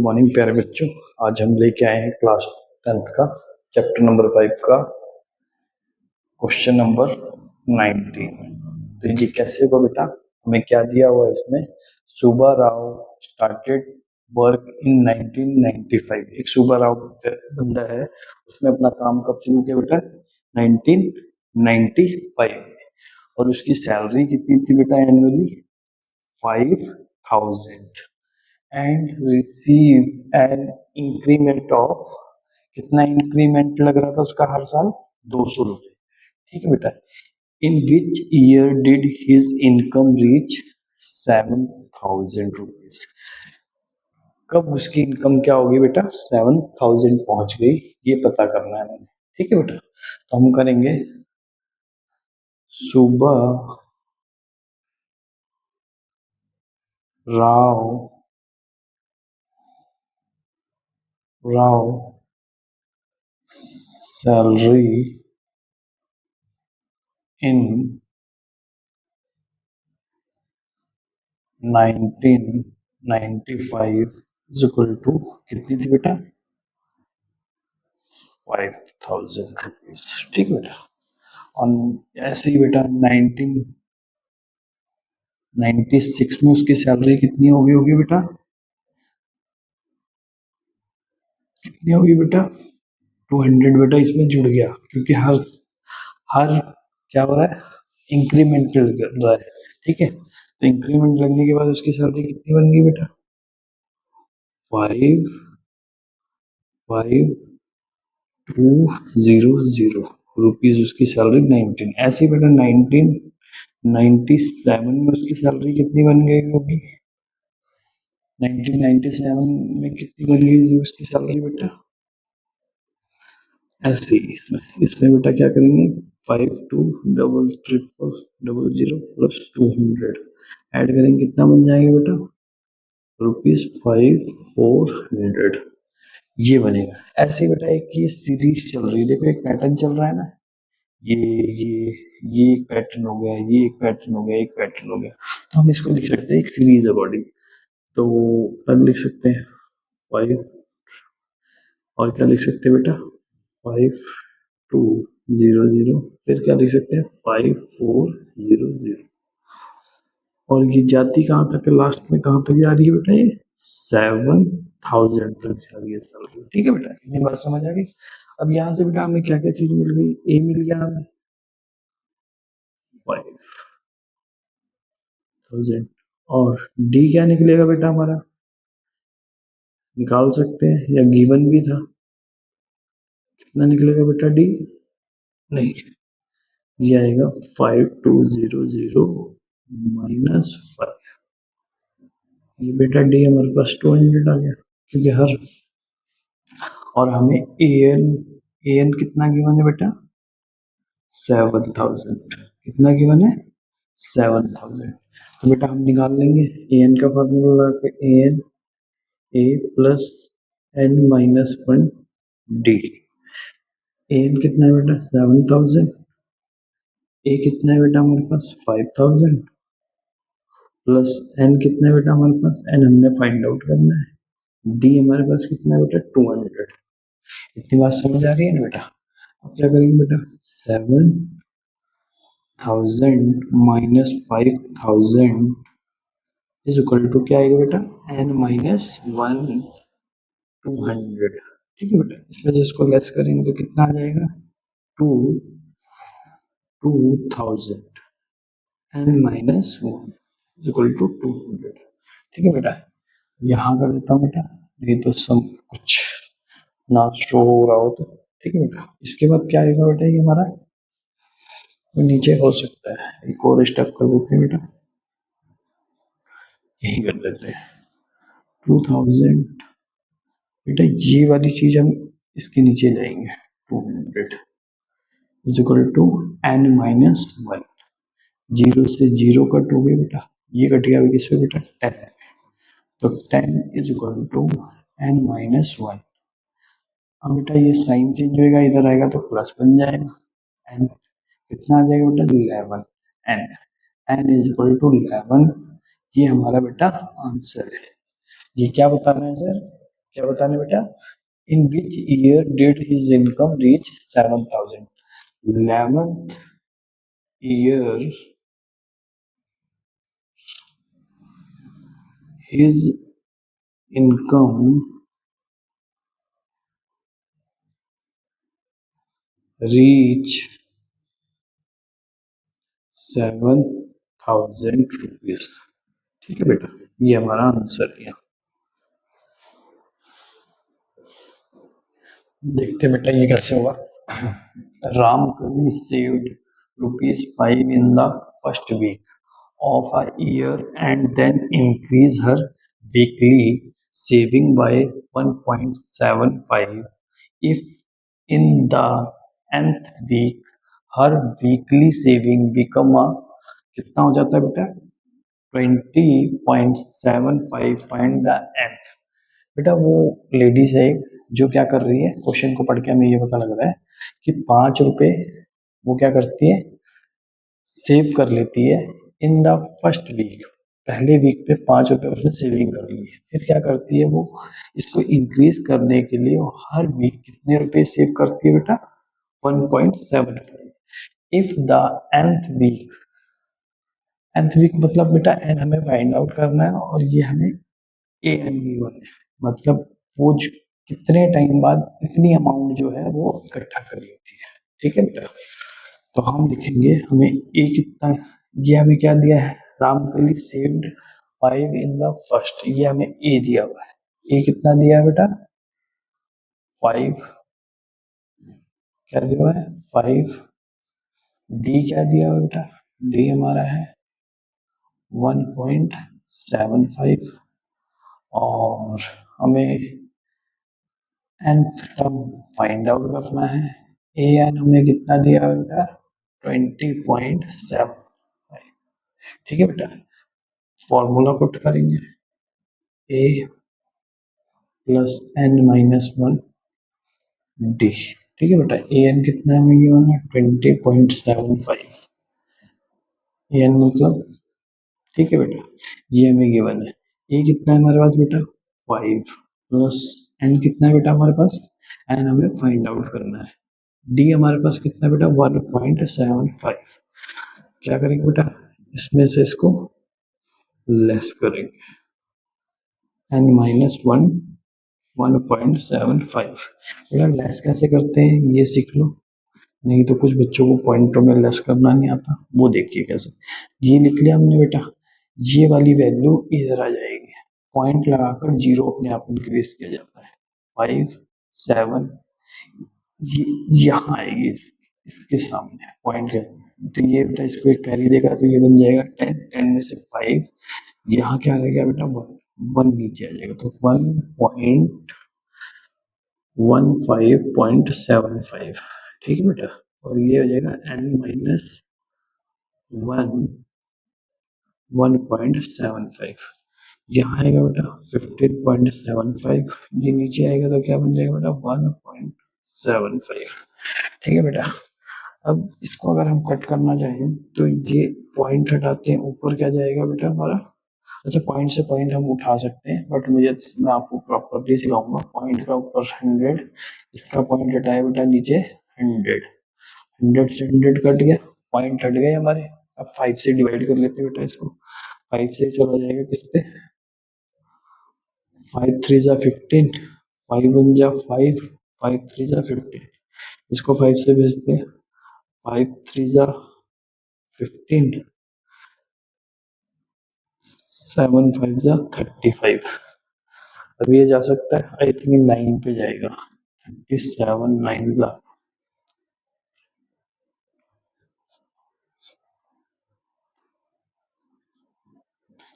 Morning प्यारे बच्चों। आज हम लेके आए हैं क्लास 10th का चैप्टर नंबर 5 का क्वेश्चन नंबर 19। तो ये कैसे होगा बेटा, हमें क्या दिया हुआ है इसमें। Subba Rao started work in 1995। एक सुब्बा राव बंदा है, उसने अपना काम कब शुरू किया बेटा, 1995 में। और उसकी सैलरी कितनी थी बेटा, annually 5000 and receive an increment of, कितना इंक्रीमेंट लग रहा था उसका हर साल, 200 रुपये। ठीक है बेटा। In which year did his income reach 7000 rupees. कब उसकी इनकम क्या होगी बेटा, 7000 पहुंच गई, ये पता करना है मैंने। ठीक है बेटा, तो हम करेंगे Subba Rao salary in 1995 is equal to कितनी थी बेटा, 5000 रुपीज। ठीक है बेटा। और ऐसे ही बेटा 1996 में उसकी सैलरी कितनी होगी बेटा, कितनी होगी बेटा, 200। बेटा इसमें जुड़ गया क्योंकि हर हर क्या हो रहा है, इंक्रीमेंट लग रहा है। ठीक है, तो इंक्रीमेंट लगने के बाद उसकी सैलरी कितनी बन गई बेटा, 5200 रुपीज उसकी सैलरी 19। ऐसे ही बेटा 1997 में उसकी सैलरी कितनी बन गई होगी, 1997 में कितनी बन गई होगी उसकी सैलरी बेटा। ऐसे ही इसमें बेटा क्या करेंगे, 523300 प्लस 200 ऐड करेंगे, कितना बन जाएगा बेटा, ₹5400। ये बनेगा। ऐसे ही बेटा एक ये सीरीज चल रही है, देखो एक पैटर्न चल रहा है ना, ये ये एक पैटर्न हो गया, ये एक पैटर्न हो गया, एक पैटर्न हो गया। तो हम इसको लिख सकते हैं एक सीरीज अकॉर्डिंग। तो तब लिख सकते हैं 5, और क्या लिख सकते हैं बेटा, 5200, फिर क्या लिख सकते हैं 5400। और ये जाती कहाँ तक है, लास्ट में कहाँ तक जा रही है बेटा, ये 7000 तक जा रही है सैलरी। ठीक है बेटा, इतनी बात समझ आ गई। अब यहाँ से बेटा हमें क्या क्या चीज मिल गई, ए मिल गया हमें 5000, और डी क्या निकलेगा बेटा हमारा, निकाल सकते हैं या गिवन भी था, कितना निकलेगा बेटा डी, नहीं ये आएगा 5200 माइनस 5। ये बेटा डी हमारे पास 200 आ गया, क्योंकि हर, और हमें एन कितना गिवन है बेटा, 7000। कितना गिवन है, 7000। तो बेटा हम निकाल लेंगे एन का फॉर्मूला लगा के, n a plus N minus 1 d. N कितना है बेटा 7000, ए कितना है बेटा हमारे पास 5000, प्लस एन कितना है बेटा हमारे पास, एन हमने फाइंड आउट करना है, डी हमारे पास कितना है बेटा 200। इतनी बात समझ आ रही है ना बेटा। अब क्या करेंगे बेटा, 7000 माइनस 5000 इज इक्वल टू क्या आएगा बेटा, एन माइनस 200। ठीक है बेटा, इसमें से इसको लेस करेंगे तो कितना आ जाएगा, 2000 n minus 1 is equal to 200। ठीक है बेटा, यहाँ कर देता हूँ बेटा, ये तो सब कुछ ना शो हो रहा हो तो। ठीक है बेटा, इसके बाद क्या आएगा बेटा, ये हमारा नीचे हो सकता है, एक और स्टेप कर देते हैं बेटा, यही कर देते हैं 2000। बेटा ये वाली चीज हम इसके नीचे लाएंगे, 200 is equal to n minus 1। 0 से 0 कट हो गया बेटा, ये कट गया किस पे बेटा, 10। तो 10 is equal to n minus 1। अब बेटा ये साइन चेंज होएगा, इधर आएगा तो प्लस बन जाएगा, एन कितना आ जाएगा बेटा, 11 n. N is equal to 11, ये हमारा बेटा आंसर है। ये क्या बता रहे हैं सर, क्या बताना बेटा, in which year did his income reach 7,000, 11th year his income reach 7,000 rupees. ठीक है बेटा, ये हमारा आंसर है। देखते बेटा ये कैसे होगा। Ramkali saved ₹5 in the first week of a year and then increased her weekly saving by 1.75. If in the nth week her weekly saving become a, कितना हो जाता है बेटा, 20.75, फाइंड द एंड। बेटा वो लेडीज है एक, जो क्या कर रही है, क्वेश्चन को पढ़ के हमें ये पता लग रहा है कि 5 रुपए वो क्या करती है, सेव कर लेती है इन द फर्स्ट वीक, पहले वीक पे 5 रुपए उसने सेविंग कर ली है। फिर क्या करती है वो, इसको इंक्रीज करने के लिए वो हर वीक कितने रुपए सेव करती है बेटा, 1.75। इफ द nth वीक मतलब बेटा एन हमें फाइंड आउट करना है और ये हमें ए एन गिवन है, मतलब वो कितने टाइम बाद इतनी अमाउंट जो है वो इकट्ठा कर लेती है। ठीक है बेटा, तो हम लिखेंगे हमें ए कितना, ये हमें क्या दिया है, Ramkali saved 5 in the first, ये हमें ए दिया हुआ है। ए कितना दिया है बेटा, 5, क्या दिया हुआ है 5। डी क्या दिया हुआ है बेटा, डी हमारा है 1.75 और हमें nth टर्म फाइंड आउट करना है। ए एन हमें कितना दिया है बेटा, 20.7। ठीक है बेटा, फॉर्मूला पुट करेंगे ए प्लस एन माइनस 1 डी। ठीक है बेटा, ए एन कितना हमें गिवन है, 20.75, ए एन मतलब, ठीक है बेटा ये हमें गिवन है। ए कितना है हमारे पास बेटा, 5 प्लस एन कितना है बेटा हमारे पास, एन हमें फाइंड आउट करना है। डी हमारे पास कितना बेटा, 1.75। क्या करेंगे बेटा, इसमें से इसको लेस करेंगे, एन माइनस 1.75। बेटा लेस कैसे करते हैं ये सीख लो, नहीं तो कुछ बच्चों को पॉइंटों में लेस करना नहीं आता, वो देखिए कैसे। ये लिख लिया हमने बेटा, ये वाली वैल्यू इधर आ जाएगी, पॉइंट लगाकर जीरो अपने आप इंक्रीज किया जाता है, 5 7, ये यहाँ आएगी इसके सामने पॉइंट के, तो ये बेटा इसको एक कैरी देगा तो ये बन जाएगा 10, 10 में से 5, यहाँ क्या रहेगा बेटा 1 नीचे आ जाएगा, तो 1.15.75। ठीक है बेटा, और ये हो जाएगा n माइनस 1.75, यहाँ आएगा बेटा 15.75, ये नीचे आएगा तो क्या बन जाएगा बेटा 1.75। ठीक है बेटा, अब इसको अगर हम कट करना चाहें तो ये पॉइंट हटाते हैं, ऊपर क्या जाएगा बेटा हमारा, अच्छा पॉइंट से पॉइंट हम उठा सकते हैं बट मैं आपको प्रॉपरली सिखाऊंगा। पॉइंट का ऊपर 100, इसका पॉइंट हटाया बेटा नीचे 100, 100 से 100 कट गया, पॉइंट हट गए हमारे। अब 5 से डिवाइड कर लेते हैं बेटा इसको, 5 से चला जाएगा किस पे, 5 3 जा 15, 5 1 जा 5, 5 3 जा 15, इसको 5 से भेजते हैं, 5 3 जा 15, 7 5 जा 35। अब ये जा सकता है, आई थिंक 9 पे जाएगा, 37 9 जा,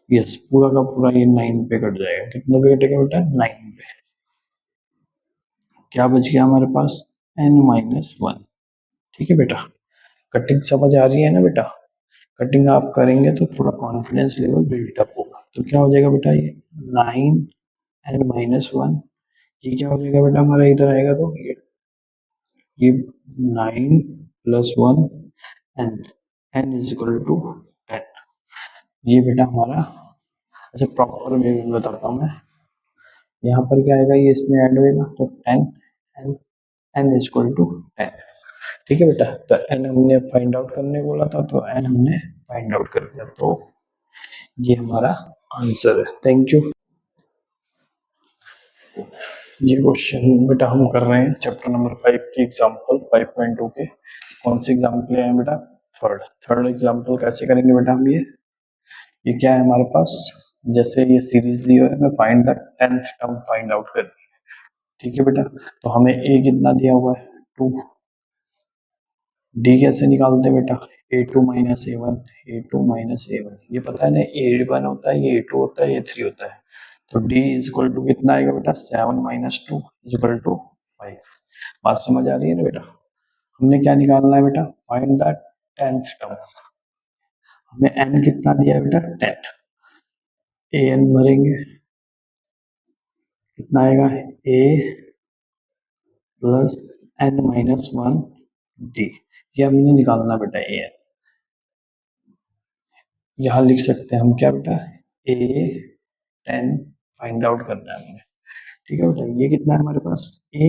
यस पूरा का पूरा ये 9 पे कट जाएगा। कितने पे कटेगा बेटा, 9 पे। क्या बच गया हमारे पास, n माइनस 1। ठीक है बेटा, कटिंग समझ आ रही है ना बेटा, कटिंग आप करेंगे तो थोड़ा कॉन्फिडेंस लेवल बिल्डअप होगा। तो क्या हो जाएगा बेटा, ये 9 n माइनस 1, ये क्या हो जाएगा बेटा हमारा, इधर आएगा तो ये 9 plus 1 and n is equal to 10। ये बेटा हमारा, अच्छा प्रॉपर वे में बताता हूँ मैं, यहाँ पर क्या आएगा, ये इसमें ऐड होएगा तो 10 n n is equal to 10। ठीक है बेटा, तो एन हमने फाइंड आउट करने बोला था, तो एन हमने फाइंड आउट कर लिया, तो ये हमारा आंसर है। Thank you. ये क्वेश्चन बेटा हम कर रहे हैं चैप्टर नंबर 5 की एग्जांपल 5.2 के। कौन सी एग्जांपल है बेटा? थर्ड एग्जांपल कैसे करेंगे बेटा हम? ये क्या है हमारे पास, जैसे ये सीरीज दी हुई है, हमें find the 10th term find out करनी है। ठीक है बेटा, तो हमें ए कितना दिया हुआ है 2, डी कैसे निकालते हैं बेटा? a2 minus a1, a2 minus a1, ये पता है ना, a1 होता है, ये a2 होता है, ये 3 होता है, तो d इज इक्वल टू कितना आएगा बेटा? 7 माइनस 2 इज इक्वल टू 5। बात समझ आ रही है ना बेटा? हमने क्या निकालना है बेटा? Find the 10th term. हमें n कितना दिया है बेटा? 10, an भरेंगे, कितना आएगा? a plus n minus 1 D, ये हमने निकालना बेटा ए एन। यहाँ लिख सकते हैं हम क्या बेटा? ए 10 फाइंड आउट करना है हमें। ठीक है बेटा, ये कितना है हमारे पास? ए,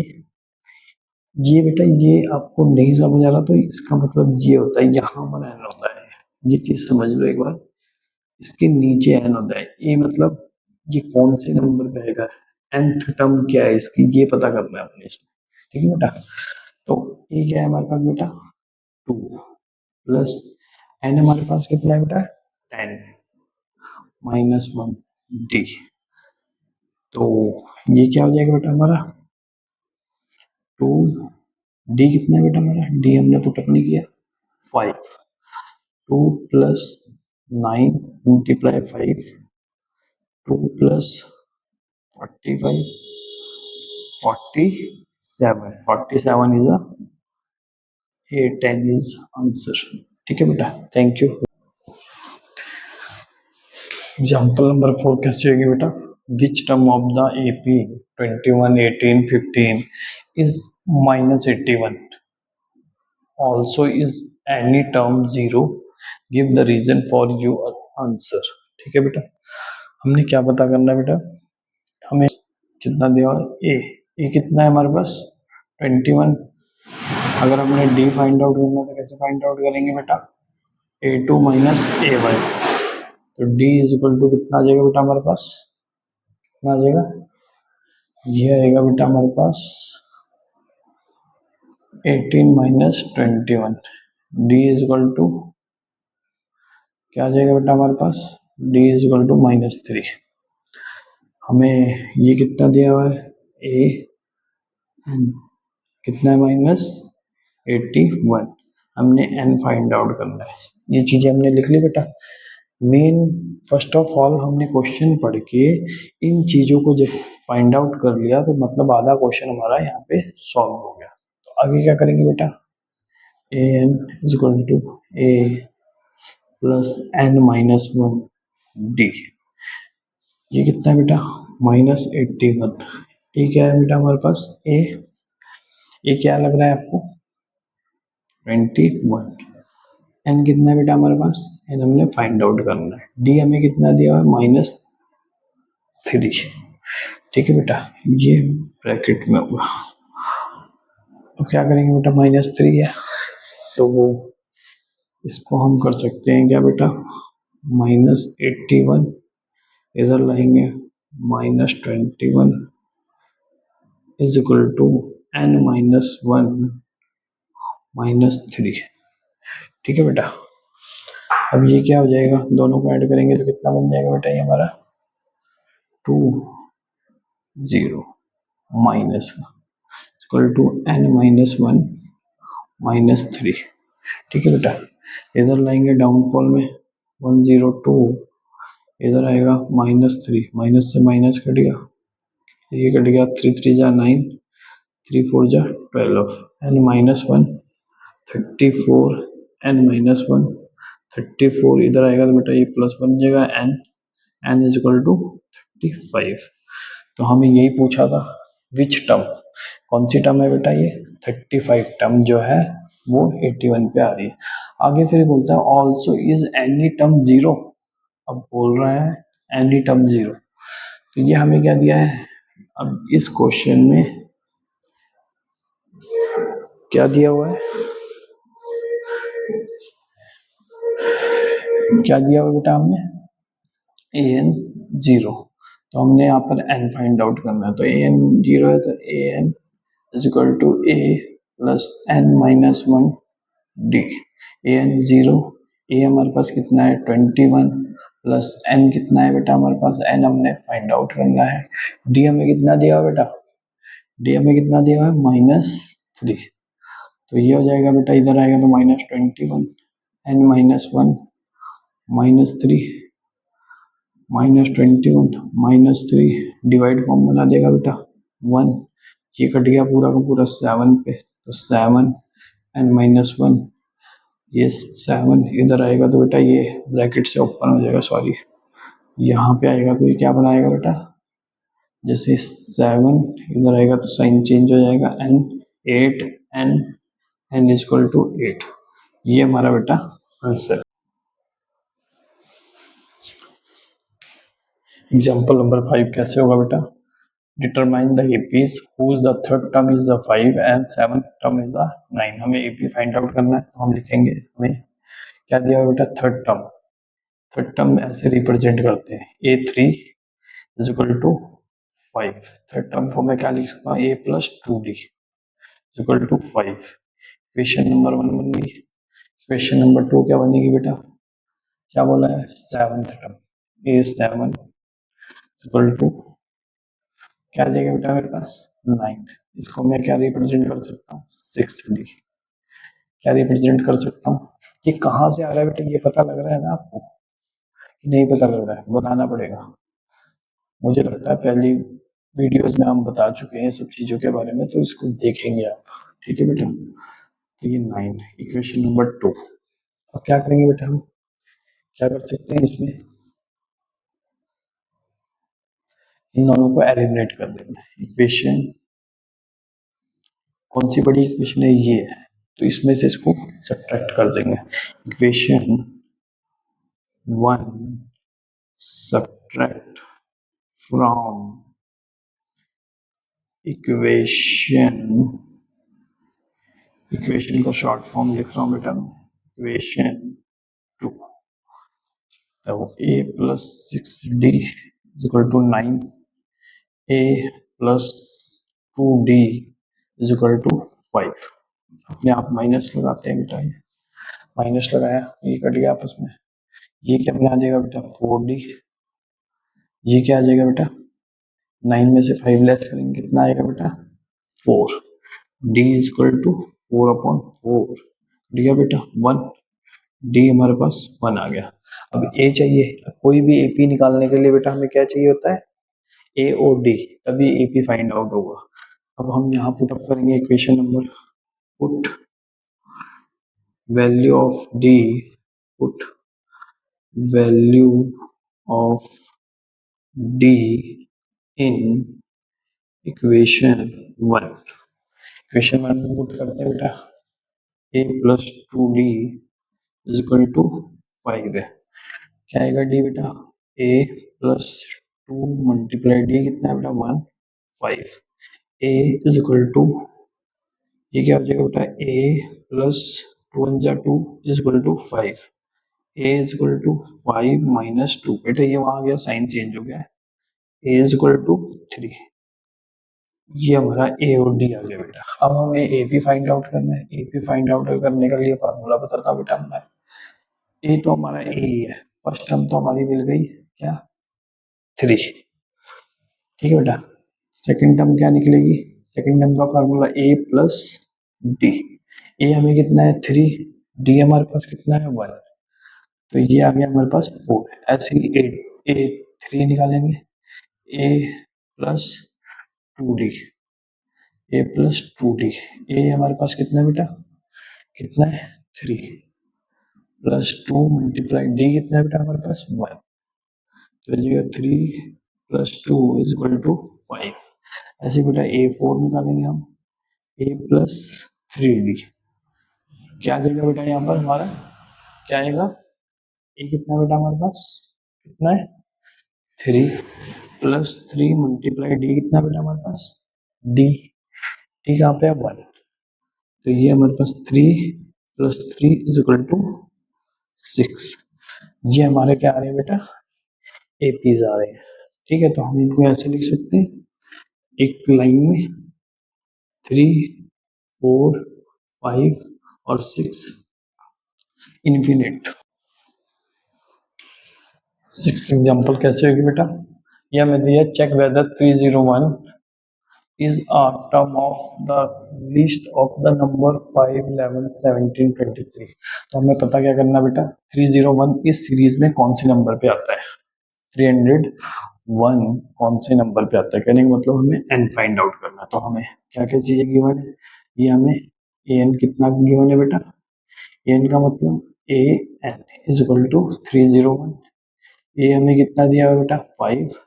ये बेटा ये आपको नहीं समझ आ रहा तो इसका मतलब ये होता है, यहाँ पर एन होता है, ये चीज समझ लो एक बार, इसके नीचे एन होता है। ए मतलब ये कौन से नंबर पे आएगा, nth टर्म क्या है इसकी, ये पता करना है अपने इसमें। ठीक है बेटा, तो ये क्या है हमारे पास बेटा? 2 प्लस एन हमारे पास कितना है बेटा? 10 माइनस 1 डी, तो ये क्या हो जाएगा बेटा हमारा? 2 डी कितना है बेटा हमारा? डी हमने पुटअप नहीं किया, 5, 2 plus 9 multiply 5, 2 plus 45, 47, 47 is a 10 is answer. ठीक है बेटा, थैंक यू। एग्जाम्पल नंबर 4 कैसे होगी बेटा? Which term of the AP 21, 18, 15 is minus 81, also is any term 0, give the reason for your answer. ठीक है बेटा, हमने क्या पता करना है बेटा? हमें कितना दिया है? ए कितना है हमारे पास? 21। अगर हमने डी फाइंड आउट करना है तो कैसे फाइंड आउट करेंगे बेटा? a2 माइनस a1, तो d इज इक्वल टू कितना आ जाएगा बेटा हमारे पास? कितना आ जाएगा? ये आएगा बेटा हमारे पास 18 minus 21, d is equal to क्या आ जाएगा बेटा हमारे पास? d is equal to -3। हमें ये कितना दिया हुआ है? a n कितना है? -81। हमने n फाइंड आउट करना है, ये चीजें हमने लिख ली बेटा। मेन फर्स्ट ऑफ ऑल हमने क्वेश्चन पढ़ के इन चीजों को जब फाइंड आउट कर लिया तो मतलब आधा क्वेश्चन हमारा यहाँ पे सॉल्व हो गया। तो आगे क्या करेंगे बेटा? A N is equal to A plus N minus 1 D, ये कितना है बेटा? -81। ये क्या है बेटा हमारे पास? ए क्या लग रहा है आपको? 21। एन कितना है बेटा हमारे पास? एन हमने फाइंड आउट करना है। डी हमें कितना दिया हुआ है? -3। ठीक है बेटा, ये ब्रैकेट में होगा। तो क्या करेंगे बेटा? -3 है तो वो इसको हम कर सकते हैं क्या बेटा? -81 इधर लाएंगे, -21 is equal to n minus 1 -3। ठीक है बेटा, अब ये क्या हो जाएगा? दोनों को ऐड करेंगे तो कितना बन जाएगा बेटा? ये हमारा 2 0 minus equal to n minus 1 -3। ठीक है बेटा, इधर लाएंगे डाउनफॉल में 102, इधर आएगा -3, माइनस से माइनस कट गया, ये कट गया, 3 3 जा 9, 3 4 जा 12, n माइनस 1 34, n माइनस 1 34, इधर आएगा तो बेटा ये प्लस बन जाएगा n इज इक्वल टू 35। तो हमें यही पूछा था, विच टर्म, कौन सी टर्म है बेटा? ये 35 टर्म जो है वो 81 पे आ रही है। आगे फिर बोलता है ऑल्सो इज एनी टर्म 0, अब बोल रहा है एनी टर्म 0, तो ये हमें क्या दिया है? अब इस क्वेश्चन में क्या दिया हुआ है, क्या दिया हुआ बेटा हमने, ए एन जीरो। तो हमने यहाँ पर एन फाइंड आउट करना है, तो ए एन जीरो है तो A N is equal to A plus N minus one D. A N zero, A हमारे पास कितना है 21 प्लस एन कितना है बेटा हमारे पास, एन हमने फाइंड आउट करना है। डी हमें कितना दिया हुआ बेटा, डी हमें कितना दिया है -3। तो ये हो जाएगा बेटा, इधर आएगा तो -21 n minus one -3 -21 -3 divide form बना देगा बेटा 1। ये कट गया पूरा का पूरा 7 पे, तो 7 एन माइनस वन, ये 7 इधर आएगा तो बेटा ये ब्रैकेट से ओपन हो जाएगा, सॉरी यहाँ पे आएगा तो ये क्या बनाएगा बेटा, जैसे 7 इधर आएगा तो साइन चेंज हो जाएगा, n 8 n n is equal to 8। ये हमारा बेटा आंसर। एग्जाम्पल नंबर 5 कैसे होगा बेटा, determine the APs whose the third term is the 5 and seventh term is the 9। हमें एपी फाइंड आउट करना है, तो हम लिखेंगे हमें क्या दिया हुआ बेटा, थर्ड टर्म। थर्ड टर्म ऐसे रिप्रेजेंट करते हैं, A three is equal to 5। Third term को मैं क्या लिख सकता हूँ, A plus two D is equal to 5। Equation number 1 बन गई। इक्वेशन नंबर 2 क्या बनेगी बेटा, क्या बोला है, seventh term a 7 equal to क्या आ जाएगा बेटा मेरे पास 9। इसको मैं क्या रिप्रेजेंट कर सकता हूँ, 6D क्या रिप्रेजेंट कर सकता हूँ। ये कहाँ से आ रहा है बेटा, ये पता लग रहा है ना आपको कि नहीं पता लग रहा है, बताना पड़ेगा। मुझे लगता है पहली वीडियोस में हम बता चुके हैं सब चीज़ों के बारे में, तो इसको देखेंगे आप, ठीक है बेटा। तो ये 9 इक्वेशन नंबर 2। अब क्या करेंगे बेटा, हम क्या कर सकते हैं, इसमें इन दोनों को एलिमिनेट कर देना है। इक्वेशन कौन सी बड़ी इक्वेशन है, ये है, तो इसमें से इसको सब्ट्रैक्ट कर देंगे। Equation 1 subtract from equation, equation को शॉर्ट फॉर्म लिख रहा हूँ बेटा मैं, इक्वेशन 2, तो a plus 6d is equal to 9, a plus 2d is equal to 5। अपने आप माइनस लगाते हैं बेटा, ये माइनस लगाया, ये कट गया आपस में, ये क्या बना देगा बेटा 4d, ये क्या आ जाएगा बेटा 9 में से 5 लेस करेंगे कितना आएगा बेटा 4। d इज इक्वल टू 4/4 दिया बेटा 1, डी हमारे पास 1 आ गया। अब ए चाहिए, कोई भी एपी निकालने के लिए बेटा हमें क्या चाहिए होता है, ए और डी, तभी एपी फाइंड आउट होगा। अब हम यहाँ पुट अप करेंगे equation number, put value of D, put value of D in equation 1। Equation 1 में पुट करते हैं बेटा, A plus 2d is equal to 5 है, क्या आएगा डी बेटा, ए प्लस 2 मल्टीप्लाई डी कितना है बेटा 1 5। ए इज इक्वल टू, ये क्या हो जाएगा बेटा, ए प्लस 2 1 जा 2 is equal to 5। A is equal to 5 minus 2, बेटा ये वहां गया साइन चेंज हो गया, ए इज इक्वल टू 3। ये हमारा ए और डी आ गया बेटा। अब हमें ए पी फाइंड आउट करना है, ए पी फाइंड आउट करने के लिए फार्मूला बताता बेटा हमारा, ए तो हमारा ए ही है, फर्स्ट टर्म तो हमारी मिल गई क्या 3, ठीक है बेटा। सेकंड टर्म क्या निकलेगी, सेकंड टर्म का फार्मूला ए प्लस डी, ए हमें कितना है 3, डी हमारे पास कितना है 1, तो ये आ गया हमारे पास 4। ऐसे ही ए 3 निकालेंगे, ए प्लस 2d, ए प्लस 2d, ए हमारे पास कितना है बेटा, कितना है 3 प्लस 2 मल्टीप्लाई डी कितना है बेटा हमारे पास 1, तो लीजिएगा 3 प्लस 2 इज इक्वल टू 5। ऐसे बेटा ए 4 निकालेंगे हम, ए प्लस 3d, क्या आ जाएगा बेटा यहाँ पर हमारा, क्या आएगा, ए कितना बेटा हमारे पास कितना है 3 प्लस 3 मल्टीप्लाई डी कितना बेटा हमारे पास, डी, डी कहाँ पे है 1, तो ये हमारे पास 3 प्लस 3 इज इक्वल टू 6। ये हमारे क्या आ रहे हैं बेटा, एपीज आ रहे हैं। ठीक है, तो हम इनको ऐसे लिख सकते हैं एक लाइन में 3, 4, 5 और 6 इन्फिनिट। सिक्स एग्जाम्पल कैसे होगी बेटा, यह हमें दिया check whether 301 is a term of the list of the number 5, 11, 17, 23। तो हमें पता क्या करना बेटा, 301 इस सीरीज में कौन से नंबर पे आता है, 301 कौन से नंबर पे आता है, कहने का मतलब हमें n फाइंड आउट करना है। तो हमें क्या क्या चीजें गिवन है, ये हमें an कितना गिवन है बेटा, an का मतलब an is equal to 301, a हमें कितना दिया है बेटा 5,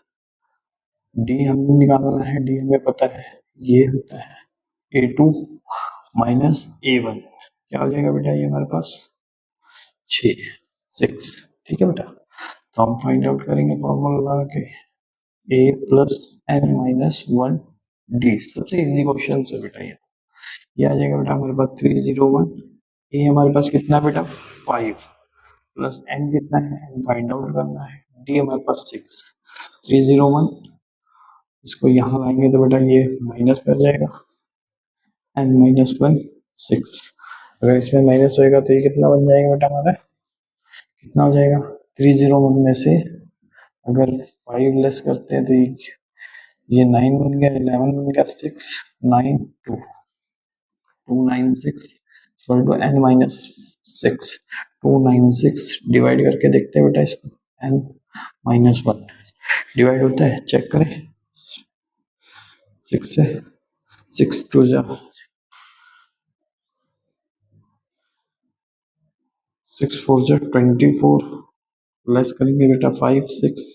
डी हमें निकालना है, डी हमें पता है ये होता है A2 माइनस A1, क्या हो जाएगा बेटा ये हमारे पास 6। ठीक है बेटा, तो हम फाइंड आउट करेंगे फॉर्मूला लगा के A plus N minus 1 d, सबसे इजी क्वेश्चन है बेटा ये आ जाएगा बेटा हमारे पास 301, ए हमारे पास कितना बेटा 5 प्लस एन कितना है, एन फाइंड आउट करना है, डी हमारे पास 6, 301 इसको यहाँ लाएंगे तो बेटा ये माइनस में हो जाएगा, एन माइनस 1 6, अगर इसमें माइनस होएगा तो ये कितना बन जाएगा बेटा हमारा, कितना हो जाएगा 301 में से अगर 5 लेस करते हैं तो ये 9 बन गया, 11 बन गया, 6 9 2 296 equal to n minus 6, 296 divide करके देखते हैं बेटा इसको, एन माइनस 1 डिवाइड होता है, चेक करें 6 से, 6 2 जा 6 4 जा 24, लेस करेंगे बेटा 5 6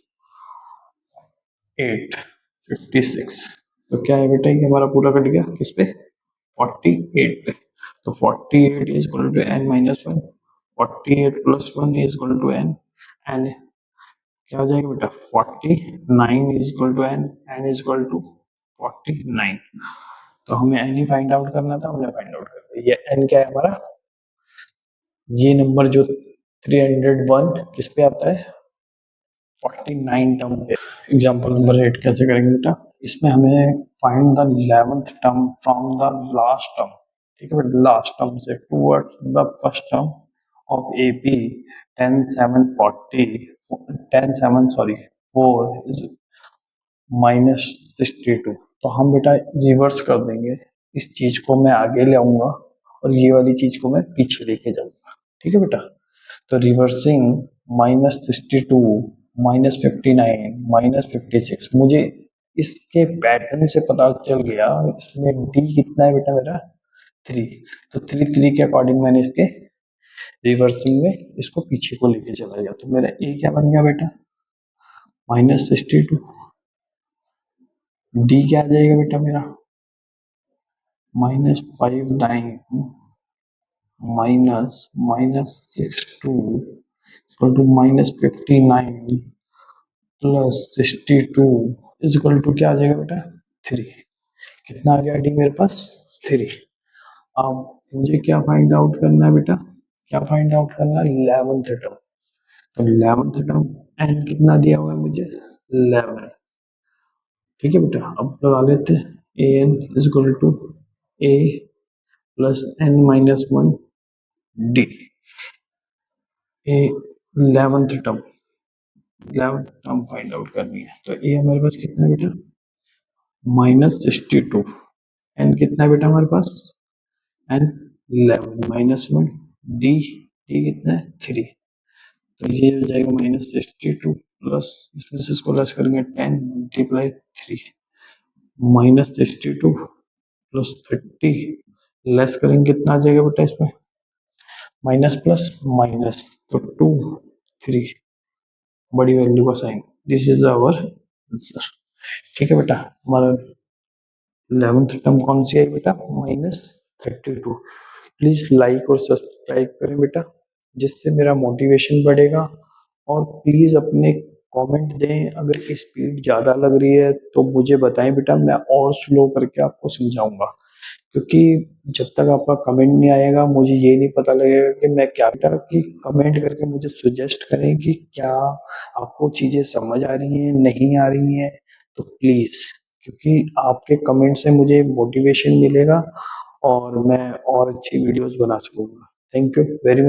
8 56, तो क्या है बेटा ये हमारा पूरा कट गया किस पे 48, तो 48 is equal to n minus 1, 48 plus 1 is equal to n, n क्या हो जाएगा बेटा 49 is equal to n, n is equal to 49, तो हमें एन ही फाइंड आउट करना था, हमने फाइंड आउट कर दिया। ये एन क्या है हमारा, ये नंबर जो 301 किस पे आता है 49 टर्म पे। एग्जांपल नंबर 8 कैसे करेंगे बेटा, इसमें हमें find the 11th term from the last term, ठीक है बेटा, लास्ट टर्म से towards the first term of AP 10 7 40 10 7 sorry 4 is minus 62, तो हम बेटा रिवर्स कर देंगे, इस चीज को मैं आगे ले आऊंगा और ये वाली चीज को मैं पीछे लेके जाऊंगा। ठीक है बेटा, तो रिवर्सिंग माइनस 62 माइनस 59 माइनस 56, मुझे इसके पैटर्न से पता चल गया इसमें डी कितना है बेटा मेरा 3, तो 3 के अकॉर्डिंग मैंने इसके रिवर्सिंग में इसको पीछे को लेके चला गया, तो मेरा ए क्या बन गया बेटा माइनस 62, डी क्या आ जाएगा बेटा मेरा minus 59 minus minus 62 equal to minus 59 plus 62 is equal to क्या आ जाएगा बेटा 3, कितना आ गया डी मेरे पास 3। अब मुझे क्या फाइंड आउट करना है बेटा, क्या फाइंड आउट करना है 11th टर्म, तो 11th टर्म एन कितना दिया हुआ है मुझे 11, ठीक है बेटा, अब लगा लेते हैं A N is equal to A plus N minus 1 D, A 11th term find out करनी है, तो ए हमारे पास कितना है बेटा माइनस 62, एन कितना है बेटा हमारे पास एन 11 माइनस 1 डी, डी कितना है 3, तो ये हो जाएगा माइनस 62 प्लस इसमें से इसको लेस करेंगे 10 मल्टीप्लाई 3 माइनस 62 प्लस 30 लेस करेंगे कितना आ जाएगा बेटा इसमें माइनस प्लस माइनस, तो 2 3 बड़ी वैल्यू का sign, this is our answer. ठीक है बेटा, हमारा 11th टर्म कौन सी है बेटा माइनस 32। प्लीज लाइक और सब्सक्राइब करें बेटा, जिससे मेरा मोटिवेशन बढ़ेगा, और प्लीज अपने कमेंट दें। अगर स्पीड ज़्यादा लग रही है तो मुझे बताएं बेटा, मैं और स्लो करके आपको समझाऊंगा। क्योंकि जब तक आपका कमेंट नहीं आएगा मुझे ये नहीं पता लगेगा कि मैं क्या बेटा, कि कमेंट करके मुझे सजेस्ट करें कि क्या आपको चीज़ें समझ आ रही हैं नहीं आ रही हैं, तो प्लीज़, क्योंकि आपके कमेंट से मुझे मोटिवेशन मिलेगा और मैं और अच्छी वीडियोस बना सकूंगा। Thank you very much.